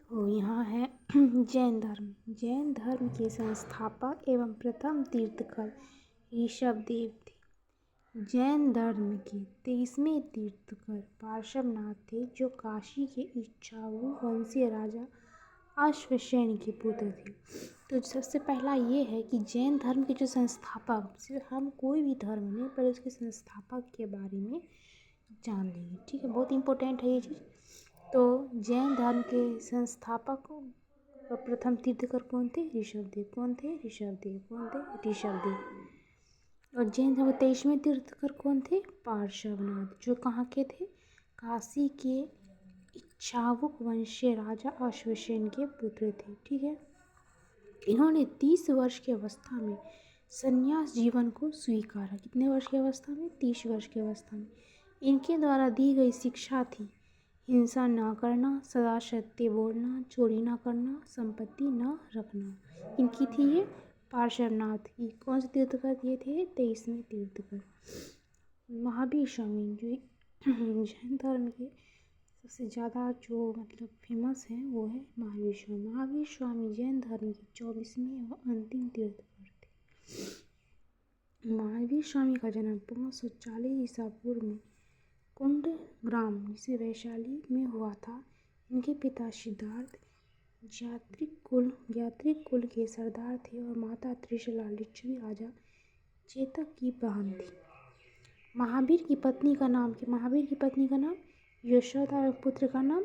तो यहाँ है जैन धर्म। जैन धर्म के संस्थापक एवं प्रथम तीर्थंकर ऋषभदेव थे। जैन धर्म के 23वें तीर्थंकर पार्श्वनाथ थे, जो काशी के इक्ष्वाकु वंशीय राजा अश्वसेन के पुत्र थे। तो सबसे पहला ये है कि जैन धर्म के जो संस्थापक, सिर्फ हम कोई भी धर्म नहीं पर उसके संस्थापक के बारे में जान लेंगे, ठीक है, बहुत इंपॉर्टेंट है ये चीज़। तो जैन धर्म के संस्थापक और प्रथम तीर्थंकर कौन थे? ऋषभदेव। कौन थे? ऋषभदेव। कौन थे? ऋषभदेव। और जैन धर्म के 23वें तीर्थंकर कौन थे? पार्श्वनाथ, जो कहाँ के थे? काशी के इक्ष्वाकु वंशीय राजा अश्वसेन के पुत्र थे, ठीक है। इन्होंने 30 वर्ष की अवस्था में संन्यास जीवन को स्वीकारा। कितने वर्ष की अवस्था में? 30 वर्ष की अवस्था में। इनके द्वारा दी गई शिक्षा थी हिंसा न करना, सदा सत्य बोलना, चोरी न करना, संपत्ति न रखना। इनकी थी ये पार्श्वनाथ की। कौन से तीर्थंकर ये थे? 23वें तीर्थंकर। महावीर स्वामी जो जैन धर्म के सबसे ज़्यादा जो मतलब फेमस है वो है महावीर स्वामी। महावीर स्वामी जैन धर्म के 24वें और अंतिम तीर्थंकर थे। महावीर स्वामी का जन्म 540 ईसा पूर्व में कुंड ग्राम जिसे वैशाली में हुआ था। इनके पिता सिद्धार्थ यात्रिक कुल के सरदार थे और माता त्रिशला लिच्छवी राजा चेतक की बहन थी। महावीर की पत्नी का नाम यशोदा और पुत्री का नाम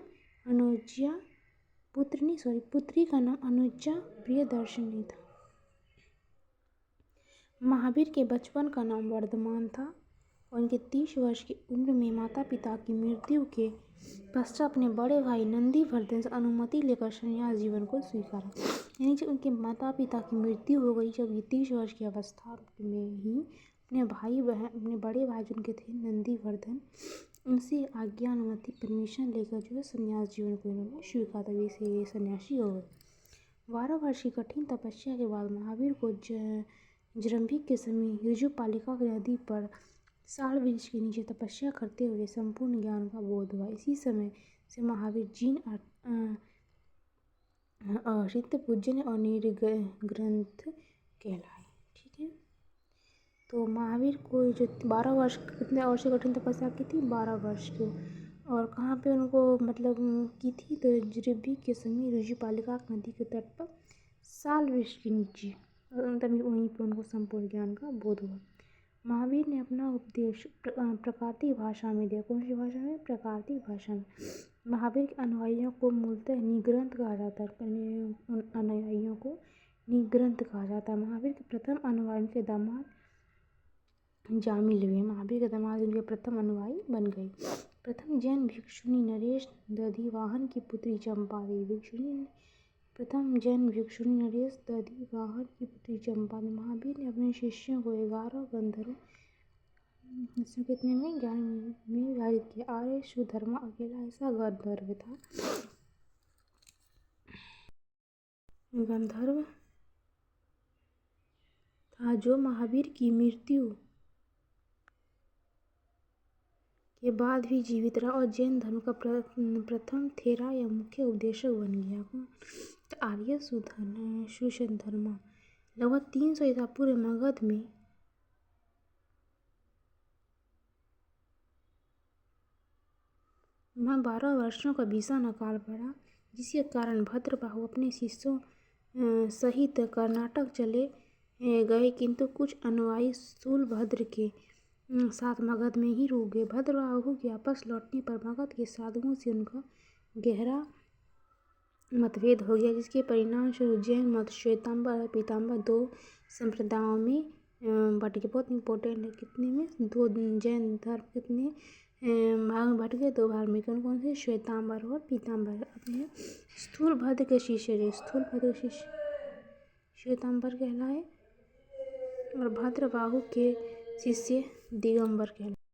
अनुजा प्रियदर्शनी था। महावीर के बचपन का नाम वर्धमान था और उनके 30 वर्ष की उम्र में माता पिता की मृत्यु के पश्चात अपने बड़े भाई नंदीवर्धन से अनुमति लेकर संन्यास जीवन को स्वीकारा। यानी जब उनके माता पिता की मृत्यु हो गई, जब ये 30 वर्ष की अवस्था में ही अपने बड़े भाई जिनके थे नंदीवर्धन, उनसे आज्ञा अनुमति परमिशन लेकर जो है संन्यास जीवन को इन्होंने स्वीकारा। जैसे ये सन्यासी हो गए। 12 वर्ष की कठिन तपस्या के बाद महावीर को जरंभिक के समय ऋजुपालिका नदी पर साल वृक्ष के नीचे तपस्या करते हुए संपूर्ण ज्ञान का बोध हुआ। इसी समय से महावीर जीन अहृत पूजन और निर्ग्रंथ कहलाए, ठीक है। तो महावीर को जो 12 वर्ष कितने वर्ष की कठिन तपस्या की थी? 12 वर्ष की। और कहाँ पे उनको मतलब की थी? तो जरंभिक के समय ऋजुपालिका नदी के तट पर साल वृक्ष के नीचे, और तभी वहीं पर उनको संपूर्ण ज्ञान का बोध हुआ। महावीर ने अपना उपदेश प्राकृतिक भाषा में दिया। कौन सी भाषा में? प्राकृतिक भाषा में। महावीर के अनुयायियों को मूलतः निग्रंथ कहा जाता है। अनुयायियों को निग्रंथ कहा जाता है। महावीर के प्रथम अनुयायी के दामाद जामिल हुए। महावीर के दामाद उनके प्रथम अनुयायी बन गए। प्रथम जैन भिक्षुणी नरेश दधिवाहन की पुत्री चंपा देवी। प्रथम जैन भिक्षुणी नरेश दधिवाहन की पुत्री चंपा। महावीर ने अपने शिष्यों को 11 गंधर्व कितने में 11 में विभाजित किया। आर्य सुधर्मा अकेला ऐसा गंधर्व था जो महावीर की मृत्यु के बाद भी जीवित रहा और जैन धर्म का प्रथम थेरा या मुख्य उपदेशक बन गया। तो आर्य सुधर्मा लगभग 300 ईसा पूर्व मगध में 12 वर्षों का भीषण अकाल पड़ा, जिसके कारण भद्रबाहु अपने शिष्यों सहित कर्नाटक चले गए, किंतु कुछ अनुयायी शूलभद्र के साथ मगध में ही रुक गए। भद्रबाहु के वापस लौटने पर मगध के साधुओं से उनका गहरा मतभेद हो गया, जिसके परिणाम स्वरूप जैन मत श्वेतांबर और पीतांबर 2 संप्रदायों में बट गए। बहुत इंपॉर्टेंट है। कितने में? 2 जैन धर्म कितने भाग में बट गए? 2 भाग में। कौन से? श्वेतांबर और पीतांबर। अपने स्थूलभद्र के शिष्य श्वेतांबर कहलाए और भद्रबाहु के शिष्य दिगंबर कहलाए।